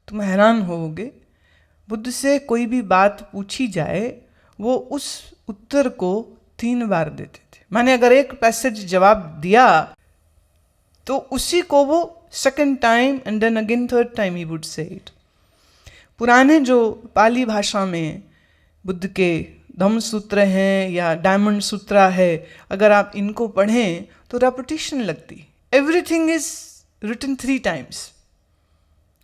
तुम हैरान होगे, बुद्ध से कोई भी बात पूछी जाए वो उस उत्तर को 3 बार देते थे। माने अगर एक पैसेज जवाब दिया तो उसी को वो second time and then again third time ही वुड से इट। पुराने जो पाली भाषा में बुद्ध के धम्म सूत्र हैं या डायमंड सूत्रा है, अगर आप इनको पढ़ें तो रेपिटेशन लगती। Everything is written 3 times.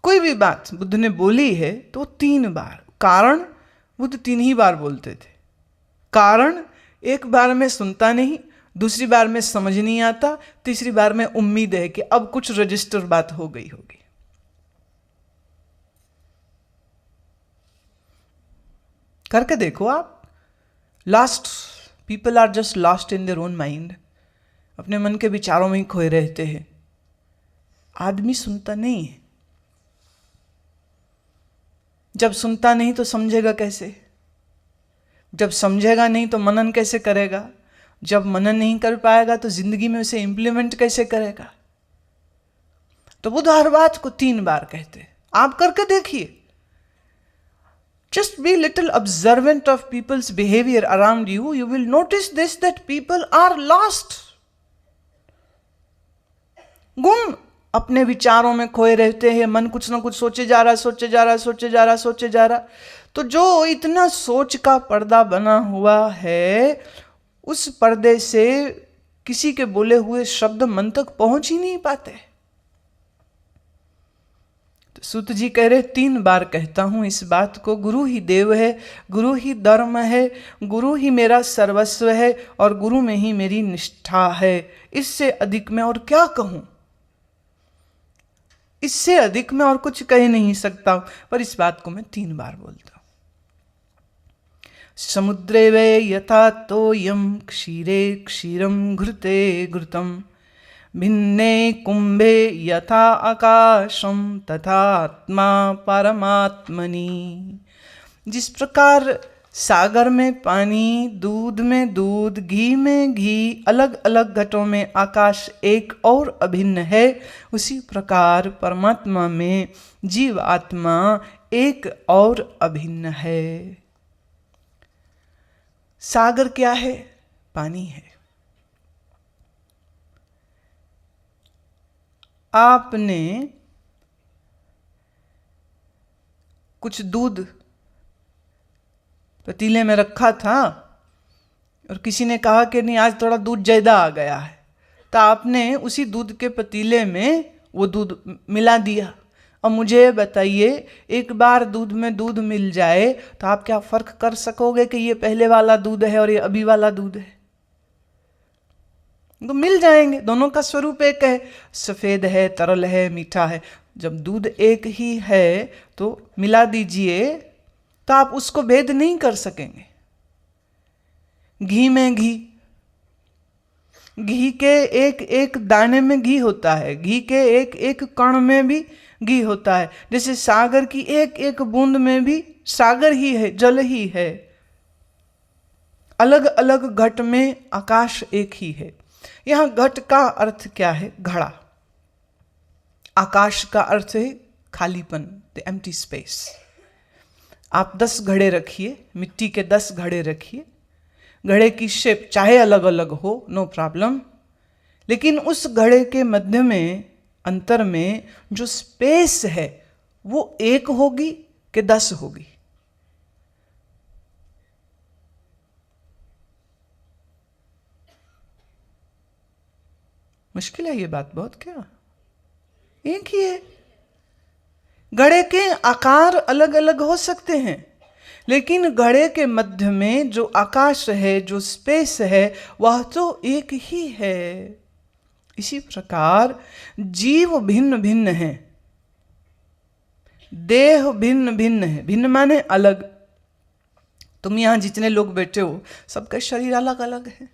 कोई भी बात बुद्ध ने बोली है तो 3 बार। कारण बुद्ध 3 ही बार बोलते थे। कारण एक बार में सुनता नहीं, दूसरी बार में समझ नहीं आता, तीसरी बार में उम्मीद है कि अब कुछ रजिस्टर बात हो गई होगी। करके देखो आप। Last people are just lost in their own mind. अपने मन के विचारों में ही खोए रहते हैं। आदमी सुनता नहीं है। जब सुनता नहीं तो समझेगा कैसे? जब समझेगा नहीं तो मनन कैसे करेगा? जब मनन नहीं कर पाएगा तो जिंदगी में उसे इंप्लीमेंट कैसे करेगा? तो बुद्ध हर बात को 3 बार कहते। आप करके देखिए। Just be little observant of people's behavior around you. You will notice this, that people are lost. गुम अपने विचारों में खोए रहते हैं। मन कुछ ना कुछ सोचे जा रहा, सोचे जा रहा, सोचे जा रहा, सोचे जा रहा। तो जो इतना सोच का पर्दा बना हुआ है, उस पर्दे से किसी के बोले हुए शब्द मन तक पहुंच ही नहीं पाते। तो सूत जी कह रहे 3 बार कहता हूं इस बात को। गुरु ही देव है, गुरु ही धर्म है, गुरु ही मेरा सर्वस्व है और गुरु में ही मेरी निष्ठा है। इससे अधिक मैं और क्या कहूं? इससे अधिक मैं और कुछ कह नहीं सकता, पर इस बात को मैं 3 बार बोलता हूं। समुद्रे वे यथा तोयम क्षीरे क्षीरम घृते घृतम भिन्ने कुंभे यथा आकाशम तथा आत्मा परमात्मनि। जिस प्रकार सागर में पानी, दूध में दूध, घी में घी, अलग अलग घटों में आकाश एक और अभिन्न है, उसी प्रकार परमात्मा में जीव आत्मा एक और अभिन्न है। सागर क्या है? पानी है। आपने कुछ दूध पतीले में रखा था और किसी ने कहा कि नहीं आज थोड़ा दूध ज्यादा आ गया है, तो आपने उसी दूध के पतीले में वो दूध मिला दिया। और मुझे बताइए, एक बार दूध में दूध मिल जाए तो आप क्या फर्क कर सकोगे कि ये पहले वाला दूध है और ये अभी वाला दूध है? तो मिल जाएंगे। दोनों का स्वरूप एक है, सफेद है, तरल है, मीठा है। जब दूध एक ही है तो मिला दीजिए तो आप उसको भेद नहीं कर सकेंगे। घी में घी, घी के एक एक दाने में घी होता है, घी के एक एक कण में भी घी होता है। जैसे सागर की एक एक बूंद में भी सागर ही है, जल ही है। अलग अलग घट में आकाश एक ही है। यहां घट का अर्थ क्या है? घड़ा। आकाश का अर्थ है खालीपन, द एम्प्टी स्पेस। आप 10 घड़े रखिए, मिट्टी के 10 घड़े रखिए। घड़े की शेप चाहे अलग अलग हो, नो प्रॉब्लम, लेकिन उस घड़े के मध्य में, अंतर में जो स्पेस है वो 1 होगी कि 10 होगी? मुश्किल है ये बात बहुत। क्या एक ही है? घड़े के आकार अलग अलग हो सकते हैं, लेकिन घड़े के मध्य में जो आकाश है, जो स्पेस है, वह तो एक ही है। इसी प्रकार जीव भिन्न भिन्न है, देह भिन्न भिन्न है। भिन्न माने अलग। तुम यहां जितने लोग बैठे हो सबका शरीर अलग अलग है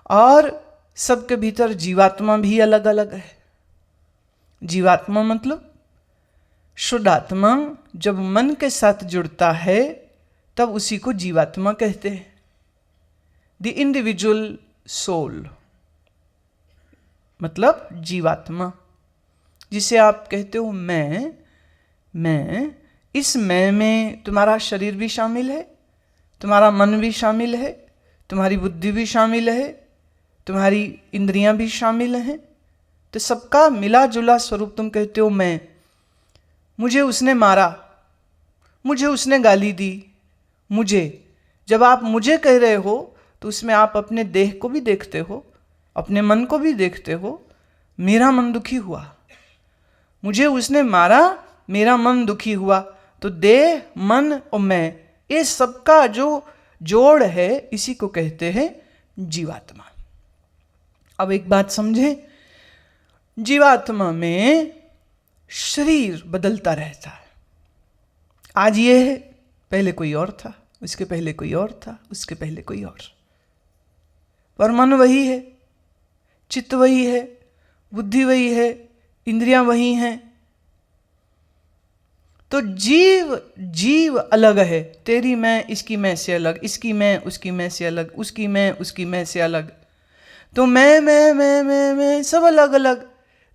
और सबके भीतर जीवात्मा भी अलग अलग है। जीवात्मा मतलब शुद्ध आत्मा जब मन के साथ जुड़ता है तब उसी को जीवात्मा कहते हैं। द इंडिविजुअल सोल मतलब जीवात्मा, जिसे आप कहते हो मैं, मैं, इस मैं में तुम्हारा शरीर भी शामिल है, तुम्हारा मन भी शामिल है, तुम्हारी बुद्धि भी शामिल है, तुम्हारी इंद्रियां भी शामिल हैं। तो सबका मिला जुला स्वरूप तुम कहते हो मैं। मुझे उसने मारा, मुझे उसने गाली दी, मुझे, जब आप मुझे कह रहे हो तो उसमें आप अपने देह को भी देखते हो, अपने मन को भी देखते हो। मेरा मन दुखी हुआ, मुझे उसने मारा, मेरा मन दुखी हुआ। तो देह, मन और मैं, ये सबका जो जोड़ है इसी को कहते हैं जीवात्मा। अब एक बात समझें, जीवात्मा में शरीर बदलता रहता है। आज ये है, पहले कोई और था, उसके पहले कोई और था, उसके पहले कोई और। पर मन वही है, चित्त वही है, बुद्धि वही है, इंद्रियां वही हैं। तो जीव अलग है। तेरी मैं, इसकी मैं से अलग, इसकी मैं, उसकी मैं से अलग, उसकी मैं, उसकी मैं से अलग। तो मैं सब अलग अलग।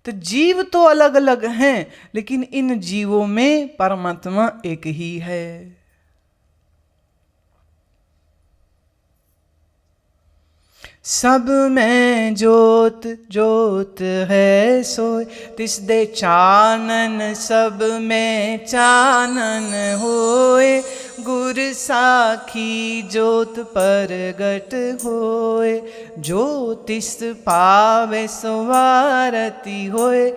तो जीव तो अलग अलग हैं, लेकिन इन जीवों में परमात्मा एक ही है। सब में जोत जोत है सोय, तिस दे चानन सब में चानन होए। गुर साखी जोत परगट होए, जो तिस पावे सुवारती होए।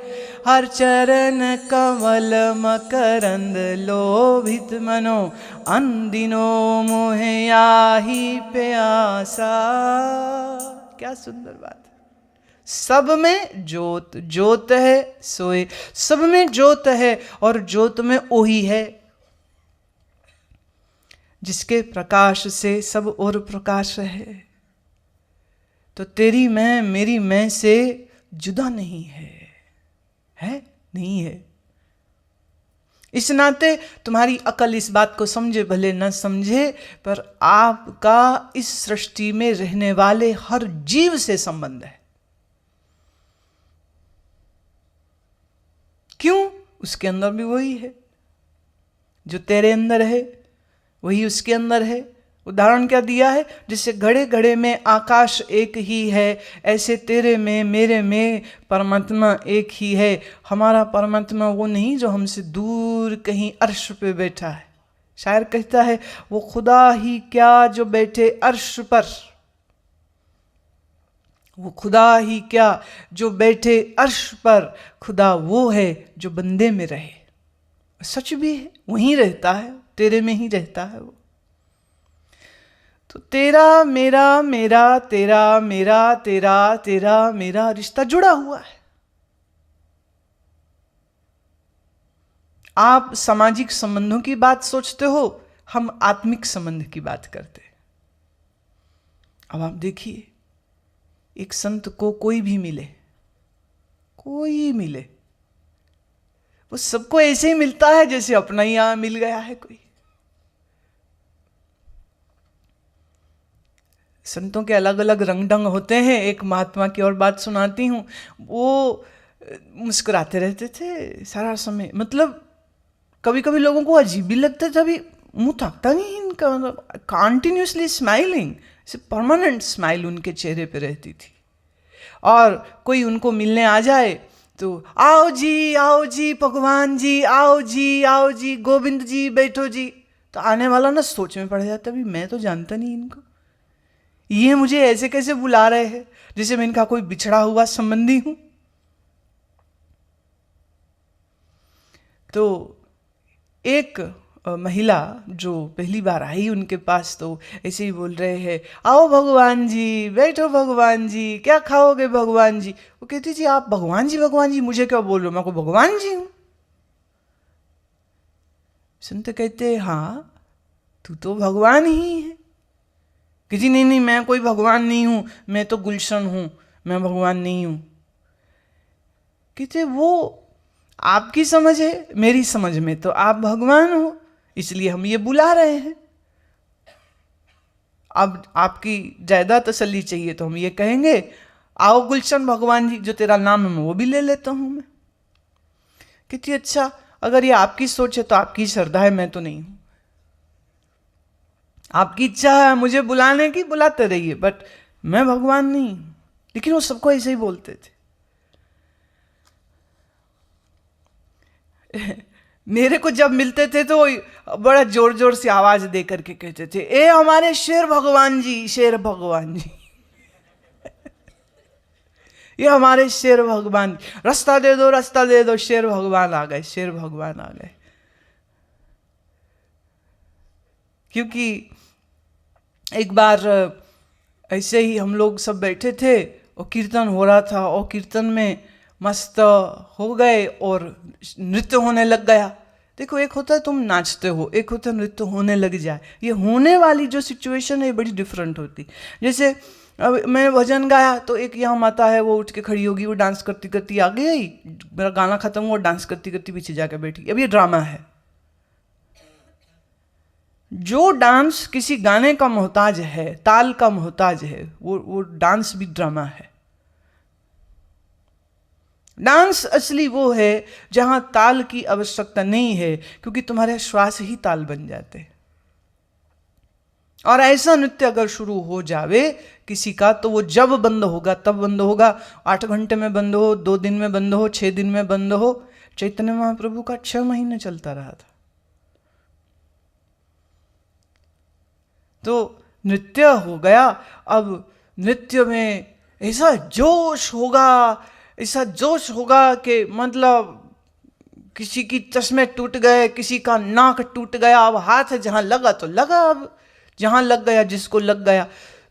हर चरण कमल मकरंद लोभित मनो, अंदिनो मोहे आही प्यासा। क्या सुंदर बात है। सब में जोत, जोत है सोए, सब में जोत है और जोत में ओही है जिसके प्रकाश से सब और प्रकाश है। तो तेरी मैं मेरी मैं से जुदा नहीं है, है नहीं है। इस नाते तुम्हारी अकल इस बात को समझे भले न समझे, पर आपका इस सृष्टि में रहने वाले हर जीव से संबंध है। क्यों? उसके अंदर भी वही है जो तेरे अंदर है, वही उसके अंदर है। उदाहरण क्या दिया है? जैसे घड़े घड़े में आकाश एक ही है, ऐसे तेरे में मेरे में परमात्मा एक ही है। हमारा परमात्मा वो नहीं जो हमसे दूर कहीं अर्श पे बैठा है। शायर कहता है, वो खुदा ही क्या जो बैठे अर्श पर, वो खुदा ही क्या जो बैठे अर्श पर। खुदा वो है जो बंदे में रहे। सच भी है, वहीं रहता है, तेरे में ही रहता है वो। तो तेरा मेरा, मेरा तेरा, मेरा तेरा, तेरा मेरा रिश्ता जुड़ा हुआ है। आप सामाजिक संबंधों की बात सोचते हो, हम आत्मिक संबंध की बात करते हैं। अब आप देखिए, एक संत को कोई भी मिले, कोई मिले, वो सबको ऐसे ही मिलता है जैसे अपना ही यहां मिल गया है कोई। संतों के अलग अलग रंग ढंग होते हैं। एक महात्मा की और बात सुनाती हूँ। वो मुस्कुराते रहते थे सारा समय, मतलब कभी कभी लोगों को अजीब भी लगता था, अभी मुंह थकता नहीं इनका, मतलब कंटिन्यूसली स्माइलिंग, परमानेंट स्माइल उनके चेहरे पे रहती थी। और कोई उनको मिलने आ जाए तो आओ जी भगवान जी, आओ जी गोविंद जी बैठो जी। तो आने वाला ना सोच में पड़ जाता, अभी मैं तो जानता नहीं इनको, ये मुझे ऐसे कैसे बुला रहे हैं जैसे मैं इनका कोई बिछड़ा हुआ संबंधी हूं। तो एक महिला जो पहली बार आई उनके पास, तो ऐसे ही बोल रहे हैं, आओ भगवान जी, बैठो भगवान जी, क्या खाओगे भगवान जी। वो कहती जी आप भगवान जी मुझे क्या बोल रहे हो, मैं को भगवान जी हूं। संत कहते हाँ तू तो भगवान ही है। कि जी नहीं मैं कोई भगवान नहीं हूं, मैं तो गुलशन हूं, मैं भगवान नहीं हूं। कहते वो आपकी समझ है, मेरी समझ में तो आप भगवान हो, इसलिए हम ये बुला रहे हैं। अब आपकी ज्यादा तसल्ली चाहिए तो हम ये कहेंगे, आओ गुलशन भगवान जी, जो तेरा नाम है मैं वो भी ले लेता हूं मैं। कहती अच्छा, अगर ये आपकी सोच है तो आपकी श्रद्धा है, मैं तो नहीं हूं। आपकी इच्छा है मुझे बुलाने की, बुलाते रहिए, बट मैं भगवान नहीं हूं। लेकिन वो सबको ऐसे ही बोलते थे। मेरे को जब मिलते थे तो बड़ा जोर जोर से आवाज दे करके कहते थे, ए हमारे शेर भगवान जी, शेर भगवान जी। ये हमारे शेर भगवान, रास्ता दे दो, रास्ता दे दो, शेर भगवान आ गए, शेर भगवान आ गए। क्योंकि एक बार ऐसे ही हम लोग सब बैठे थे और कीर्तन हो रहा था, और कीर्तन में मस्त हो गए और नृत्य होने लग गया। देखो, एक होता है तुम नाचते हो, एक होता है नृत्य होने लग जाए। ये होने वाली जो सिचुएशन है बड़ी डिफरेंट होती। जैसे अब मैंने भजन गाया तो एक यहाँ माता है, वो उठ के खड़ी होगी, वो डांस करती करती आ गई, मेरा गाना खत्म हुआ, डांस करती करती पीछे जाकर बैठी। अब ये ड्रामा है। जो डांस किसी गाने का मोहताज है, ताल का मोहताज है, वो डांस भी ड्रामा है। डांस असली वो है जहां ताल की आवश्यकता नहीं है, क्योंकि तुम्हारे श्वास ही ताल बन जाते हैं। और ऐसा नृत्य अगर शुरू हो जावे किसी का, तो वो जब बंद होगा तब बंद होगा। 8 घंटे में बंद हो, 2 दिन में बंद हो, 6 दिन में बंद हो। चैतन्य महाप्रभु का 6 महीने चलता रहा था। तो नृत्य हो गया। अब नृत्य में ऐसा जोश होगा, ऐसा जोश होगा कि मतलब किसी की चश्मे टूट गए, किसी का नाक टूट गया। अब हाथ जहां लगा तो लगा, अब जहां लग गया, जिसको लग गया,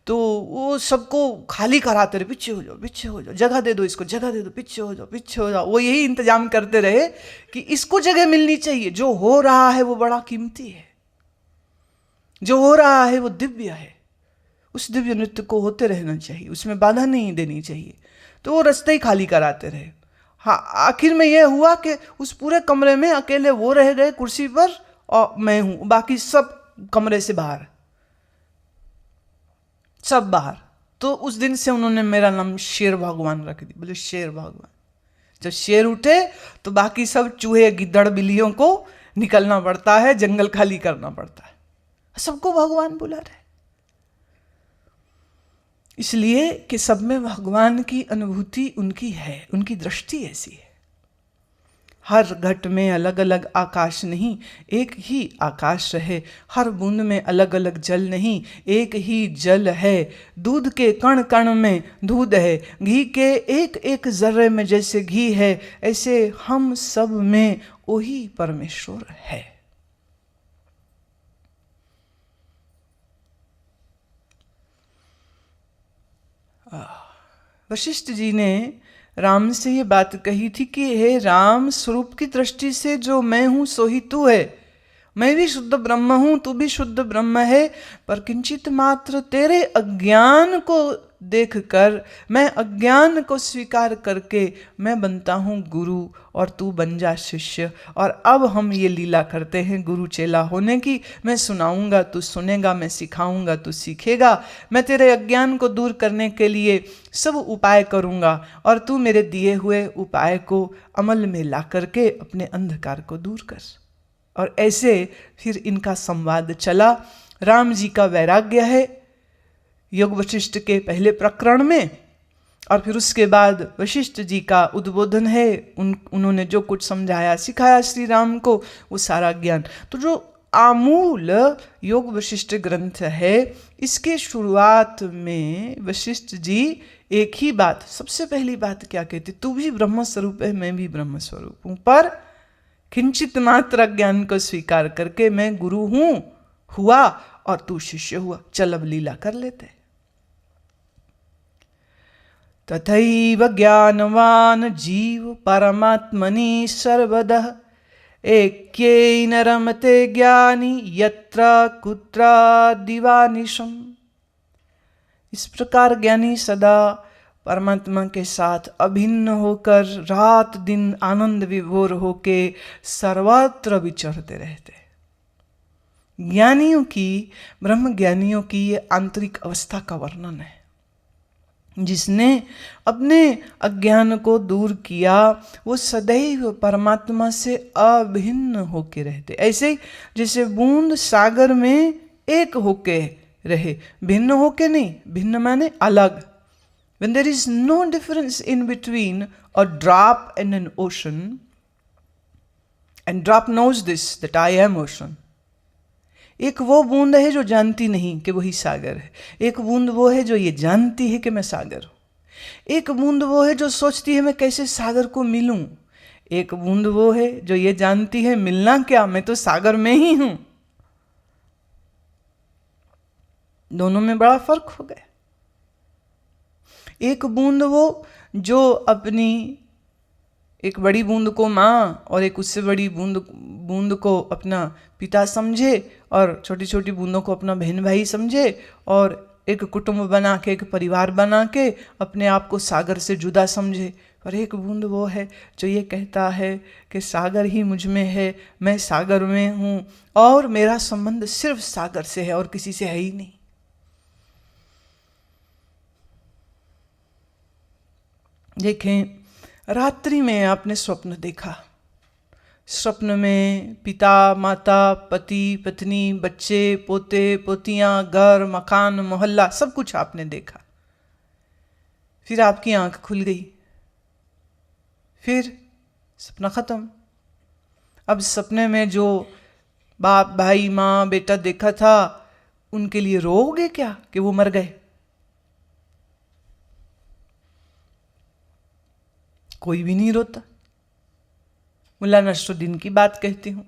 तो वो सबको खाली कराते रहे, पीछे हो जाओ, पीछे हो जाओ, जगह दे दो इसको, जगह दे दो, पीछे हो जाओ, पीछे हो जाओ। वो यही इंतजाम करते रहे कि इसको जगह मिलनी चाहिए। जो हो रहा है वो बड़ा कीमती है, जो हो रहा है वो दिव्य है। उस दिव्य नृत्य को होते रहना चाहिए, उसमें बाधा नहीं देनी चाहिए। तो वो रास्ते ही खाली कराते रहे। हाँ, आखिर में यह हुआ कि उस पूरे कमरे में अकेले वो रह गए कुर्सी पर, और मैं हूं, बाकी सब कमरे से बाहर, सब बाहर। तो उस दिन से उन्होंने मेरा नाम शेर भगवान रख दिया। बोले शेर भगवान। जब शेर उठे तो बाकी सब चूहे, गिद्दड़, बिल्लियों को निकलना पड़ता है, जंगल खाली करना पड़ता है। सबको भगवान बुला रहे, इसलिए कि सब में भगवान की अनुभूति उनकी है, उनकी दृष्टि ऐसी है। हर घट में अलग अलग आकाश नहीं, एक ही आकाश है। हर बूंद में अलग अलग जल नहीं, एक ही जल है। दूध के कण कण में दूध है, घी के एक एक जर्रे में जैसे घी है, ऐसे हम सब में वही परमेश्वर है। वशिष्ठ जी ने राम से ये बात कही थी कि हे राम, स्वरूप की दृष्टि से जो मैं हूं सो ही तू है। मैं भी शुद्ध ब्रह्म हूं, तू भी शुद्ध ब्रह्म है। पर किंचित मात्र तेरे अज्ञान को देखकर, मैं अज्ञान को स्वीकार करके मैं बनता हूं गुरु, और तू बन जा शिष्य। और अब हम ये लीला करते हैं गुरु चेला होने की। मैं सुनाऊंगा, तू सुनेगा, मैं सिखाऊंगा, तू सीखेगा। मैं तेरे अज्ञान को दूर करने के लिए सब उपाय करूंगा, और तू मेरे दिए हुए उपाय को अमल में ला करके अपने अंधकार को दूर कर। और ऐसे फिर इनका संवाद चला। राम जी का वैराग्य है योग वशिष्ठ के पहले प्रकरण में, और फिर उसके बाद वशिष्ठ जी का उद्बोधन है। उन्होंने जो कुछ समझाया सिखाया श्री राम को, वो सारा ज्ञान। तो जो आमूल योग वशिष्ठ ग्रंथ है, इसके शुरुआत में वशिष्ठ जी एक ही बात, सबसे पहली बात क्या कहते, तू भी ब्रह्म स्वरूप है, मैं भी ब्रह्म स्वरूप हूं, पर किंचित मात्र ज्ञान को स्वीकार करके मैं गुरु हूं हुआ और तू शिष्य हुआ, चल अब लीला कर लेते। तथैव ज्ञानवान जीव परमात्मनि सर्वदः, ऐक्येन रमते ज्ञानी यत्र कुत्र दिवानिशम्। इस प्रकार ज्ञानी सदा परमात्मा के साथ अभिन्न होकर, रात दिन आनंद विभोर होके सर्वत्र विचरते रहते। ज्ञानियों की, ब्रह्म ज्ञानियों की ये आंतरिक अवस्था का वर्णन है। जिसने अपने अज्ञान को दूर किया वो सदैव परमात्मा से अभिन्न होके रहते। ऐसे ही जैसे बूंद सागर में एक होके रहे, भिन्न होके नहीं, भिन्न माने अलग। When there is no difference in between a drop and an ocean, and drop knows this that I am ocean. एक वो बूंद है जो जानती नहीं कि वही सागर है, एक बूंद वो है जो ये जानती है कि मैं सागर हूं, एक बूंद वो है जो सोचती है मैं कैसे सागर को मिलूं, एक बूंद वो है जो ये जानती है मिलना क्या, मैं तो सागर में ही हूं। दोनों में बड़ा फर्क हो गया। एक बूंद वो जो अपनी एक बड़ी बूंद को माँ और एक उससे बड़ी बूंद को अपना पिता समझे और छोटी छोटी बूंदों को अपना बहन भाई समझे और एक कुटुंब बना के, एक परिवार बना के अपने आप को सागर से जुदा समझे। और एक बूंद वो है जो ये कहता है कि सागर ही मुझ में है, मैं सागर में हूँ और मेरा संबंध सिर्फ सागर से है और किसी से है ही नहीं। देखें, रात्रि में आपने स्वप्न देखा, स्वप्न में पिता माता पति पत्नी बच्चे पोते पोतियां घर मकान मोहल्ला सब कुछ आपने देखा। फिर आपकी आंख खुल गई, फिर सपना खत्म। अब सपने में जो बाप भाई माँ बेटा देखा था उनके लिए रोओगे क्या कि वो मर गए? कोई भी नहीं रोता। मुल्ला नसरुद्दीन की बात कहती हूँ।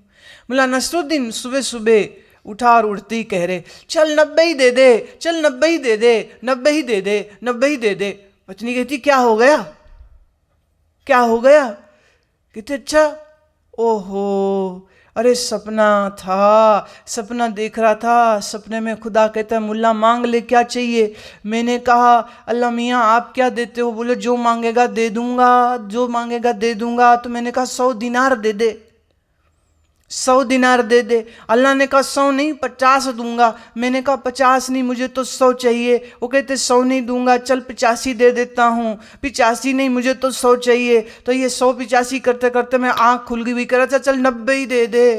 मुल्ला नसरुद्दीन सुबह सुबह उठा और उठते ही कह रहे, चल 90 ही दे दे, चल 90 ही दे दे, 90 ही दे दे, 90 ही दे दे। पत्नी कहती क्या हो गया, क्या हो गया? कहते अच्छा, ओहो अरे सपना था, सपना देख रहा था, सपने में खुदा कहता है मुल्ला मांग ले क्या चाहिए। मैंने कहा अल्लाह मियाँ आप क्या देते हो? बोले जो मांगेगा दे दूंगा, जो मांगेगा दे दूंगा। तो मैंने कहा 100 दिनार दे दे, 100 दिनार दे दे। अल्लाह ने कहा 100 नहीं 50 दूंगा। मैंने कहा 50 नहीं मुझे तो 100 चाहिए। वो कहते 100 नहीं दूंगा, चल 85 दे देता हूँ। 85 नहीं मुझे तो 100 चाहिए। तो ये 100 85 करते करते मैं आंख खुल गई, कह रहा था चल 90 ही दे दे।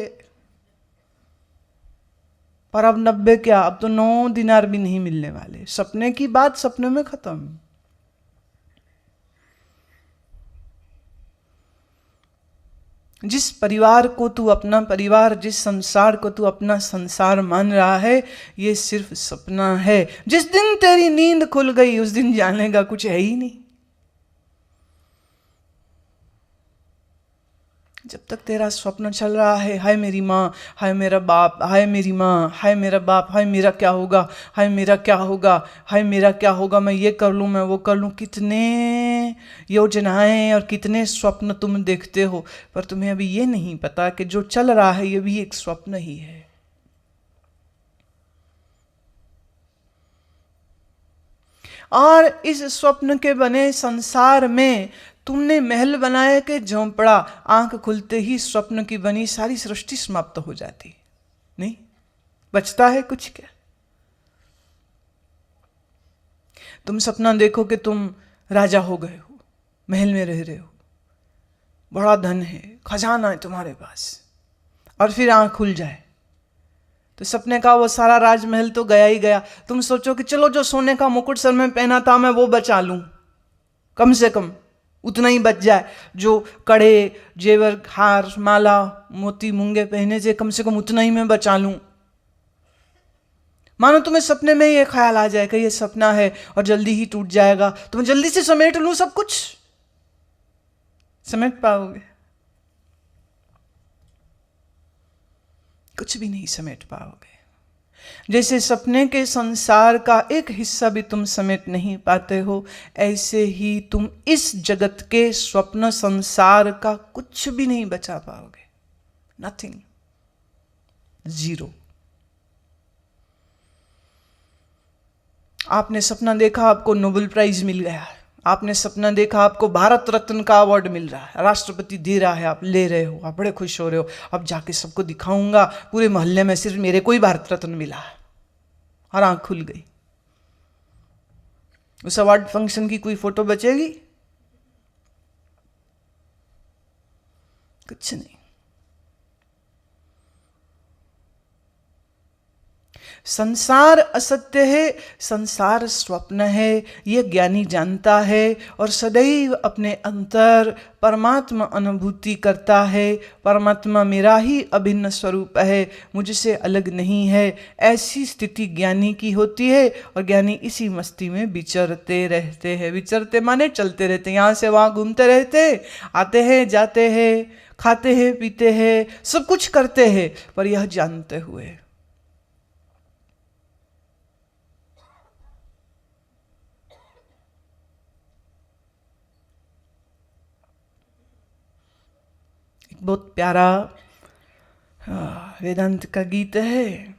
पर अब 90 क्या, अब तो 9 दिनार भी नहीं मिलने वाले। सपने की बात सपने में खत्म। जिस परिवार को तू अपना परिवार, जिस संसार को तू अपना संसार मान रहा है, ये सिर्फ सपना है। जिस दिन तेरी नींद खुल गई उस दिन जानेगा कुछ है ही नहीं। जब तक तेरा स्वप्न चल रहा है, हाय मेरी माँ, हाय मेरा बाप, हाय मेरी माँ, हाय मेरा बाप, हाय मेरा क्या होगा, हाय मेरा क्या होगा, हाय मेरा क्या होगा, मैं ये कर लूँ मैं वो कर लूँ, कितने योजनाएं और कितने स्वप्न तुम देखते हो। पर तुम्हें अभी ये नहीं पता कि जो चल रहा है ये भी एक स्वप्न ही है। और इस स्वप्न के बने संसार में तुमने महल बनाया कि झोंपड़ा, आंख खुलते ही स्वप्न की बनी सारी सृष्टि समाप्त हो जाती, नहीं बचता है कुछ क्या? तुम सपना देखो कि तुम राजा हो गए हो, महल में रह रहे हो, बड़ा धन है, खजाना है तुम्हारे पास, और फिर आंख खुल जाए तो सपने का वो सारा राजमहल तो गया ही गया। तुम सोचो कि चलो जो सोने का मुकुट सर में पहना था मैं वो बचा लूं, कम से कम उतना ही बच जाए, जो कड़े जेवर हार माला मोती मूंगे पहने से कम उतना ही मैं बचा लूं। मानो तुम्हें सपने में ये ख्याल आ जाए कि ये सपना है और जल्दी ही टूट जाएगा, तो मैं जल्दी से समेट लूं सब कुछ। समेट पाओगे? कुछ भी नहीं समेट पाओगे। जैसे सपने के संसार का एक हिस्सा भी तुम समेट नहीं पाते हो, ऐसे ही तुम इस जगत के स्वप्न संसार का कुछ भी नहीं बचा पाओगे। Nothing, zero. आपने सपना देखा आपको नोबेल प्राइज मिल गया, आपने सपना देखा आपको भारत रत्न का अवार्ड मिल रहा है, राष्ट्रपति दे रहा है, आप ले रहे हो, आप बड़े खुश हो रहे हो, अब जाके सबको दिखाऊंगा, पूरे मोहल्ले में सिर्फ मेरे को ही भारत रत्न मिला है, और आंख खुल गई। उस अवार्ड फंक्शन की कोई फोटो बचेगी? कुछ नहीं। संसार असत्य है, संसार स्वप्न है, यह ज्ञानी जानता है और सदैव अपने अंतर परमात्मा अनुभूति करता है। परमात्मा मेरा ही अभिन्न स्वरूप है, मुझसे अलग नहीं है। ऐसी स्थिति ज्ञानी की होती है और ज्ञानी इसी मस्ती में विचरते रहते हैं। विचरते माने चलते रहते, यहाँ से वहाँ घूमते रहते, आते हैं जाते हैं, खाते हैं पीते हैं, सब कुछ करते हैं, पर यह जानते हुए। बहुत प्यारा वेदांत का गीत है।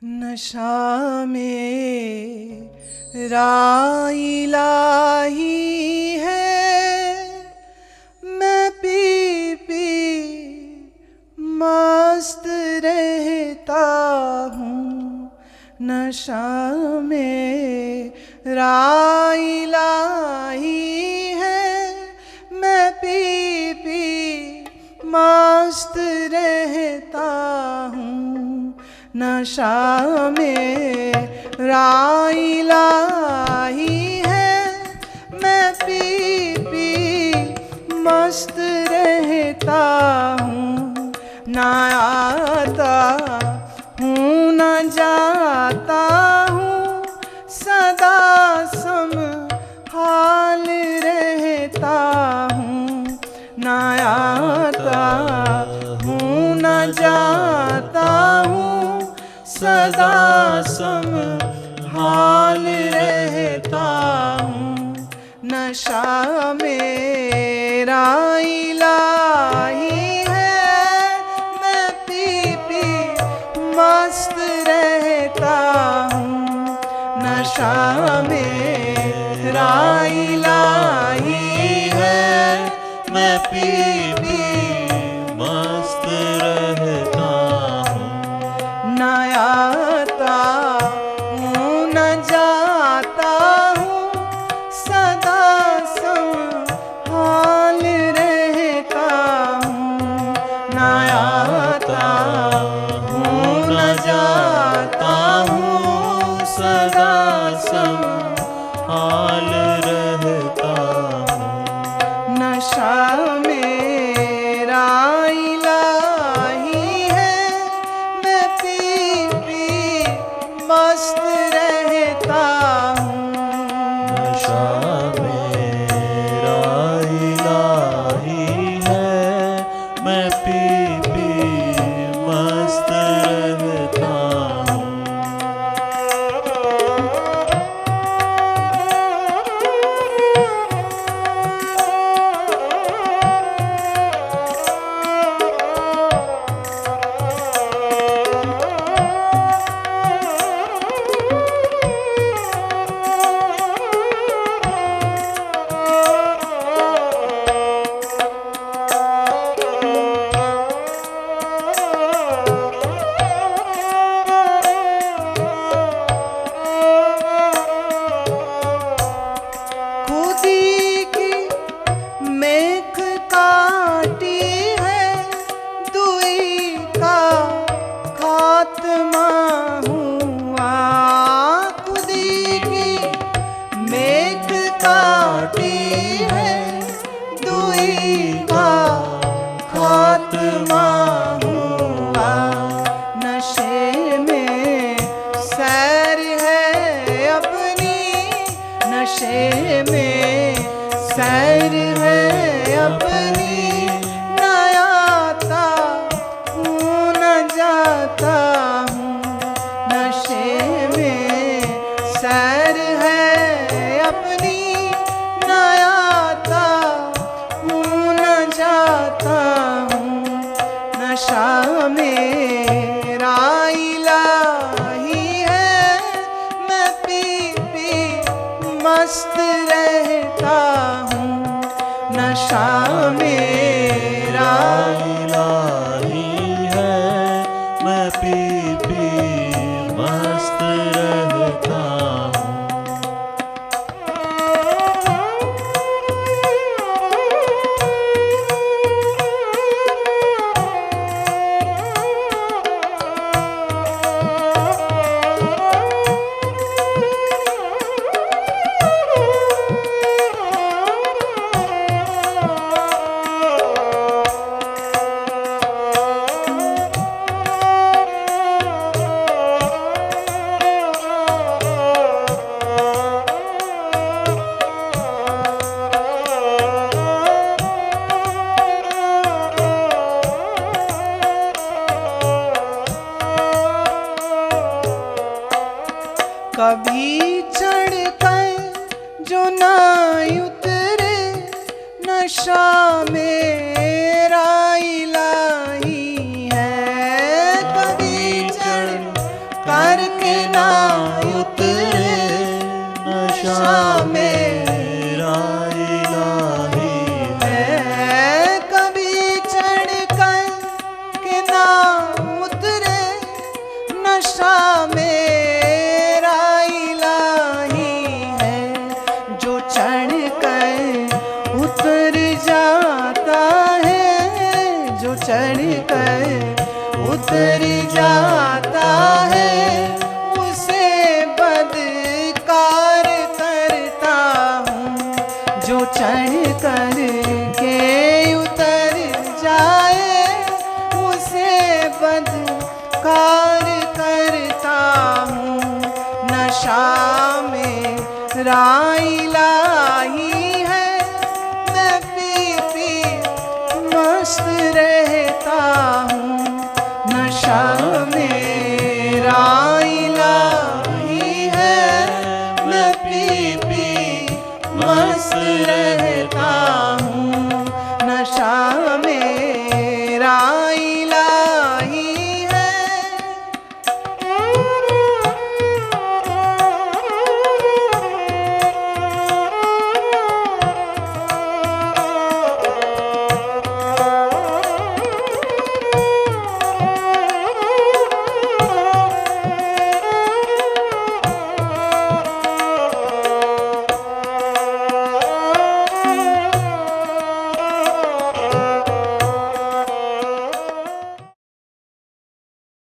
नशा में राई लाही है, मैं पी पी मस्त रहता हूँ। नशा में राई लाही है, मैं पी पी मस्त रहता हूँ। नशा में राई लाही है, मैं पी पी मस्त रहता हूँ। ना आता हूँ न जाता हूँ, सदा संभाल रहता हूँ। ना आता हूँ न जाता हूँ, सदा संभाल रहता हूँ। नशा में राई लाही है, मैं पी पी मस्त रहता हूँ। नशा में राई लाही है, मैं पी पी मस्त रहता हूँ। न आता हूँ न जाता हूँ, सदा संभाल रहता हूँ। न आता हूँ न जाता हूँ, सदा संभाल रहता हूँ। नशा में राई लाही है, मैं पी पी मस्त रहता हूँ। नशा में राई लाही है, मैं पी पी मस्त रहता हूँ। खुदी की मेख काटी है, दुई का खात्मा हुआ। खुदी की मेख काटी है, दुई का खात्मा हुआ। नशे में सैर है अपनी, नशे में सैर है अपनी। न आता हूँ न जाता हूँ, नशे में सैर है अपनी। न आता हूँ न जाता हूँ। नशा में राई लाही है, मैं पी पी मस्त रहता नशा मेरा इलाही है, मैं पी पी मस्त रहता हूँ। कभी चढ़ कर जो ना उतरे नशा मेरा इलाही है। कभी चढ़ कर के ना उतरे नशा मेरा इलाही है। कभी चढ़ कर के ना उतरे नशा मेरा इलाही है। जो चढ़ कर उतर जाता है, जो चढ़ कर उतर जाता है, उसे बदकार करता हूँ। जो चढ़ कर के उतर जाए, उसे बदकार करता हूँ। नशा मेरा इलाही है, मैं पी पी मस्त रहता हूँ।